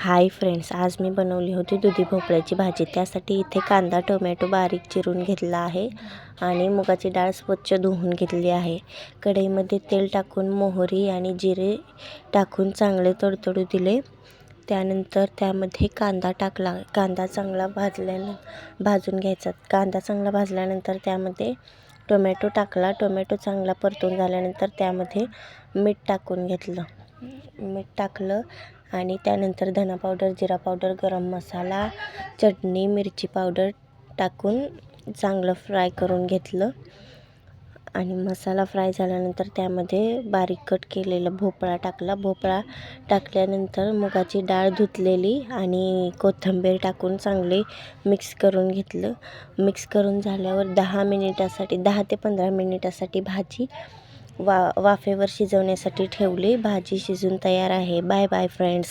Hi friends, आज मी बनवली होती दुधी भोपळ्याची भाजी। त्यासाठी इथे कांदा टोमॅटो बारीक चिरून घेतला आहे आणि मुगाची डाळ स्वच्छ धुवून घेतली आहे। कढईमध्ये तेल टाकून मोहरी आणि जिरे टाकून चांगले तडतडू दिले। त्यानंतर त्यामध्ये कांदा टाकला। कांदा चांगला भाजून घ्यायचा। कांदा चांगला भाजल्यानंतर त्यामध्ये टोमॅटो टाकला। टोमॅटो चांगला परतून झाल्यानंतर त्यामध्ये मीठ टाकून घेतलं। मीठ टाकलं आणि त्यानंतर धना पावडर, जिरा पावडर, गरम मसाला, चटणी, मिरची पावडर टाकून चांगलं फ्राय करून घेतलं। आणि मसाला फ्राय झाल्यानंतर त्यामध्ये बारीक कट केलेला भोपळा टाकला। भोपळा टाकल्यानंतर मुगाची डाळ धुतलेली आणि कोथिंबीर टाकून चांगले मिक्स करून घेतलं। मिक्स करून झाल्यावर 10 ते 15 मिनिटासाठी भाजी वाफेवर शिजवण्यासाठी ठेवली। भाजी शिजून तयार आहे। Bye bye friends.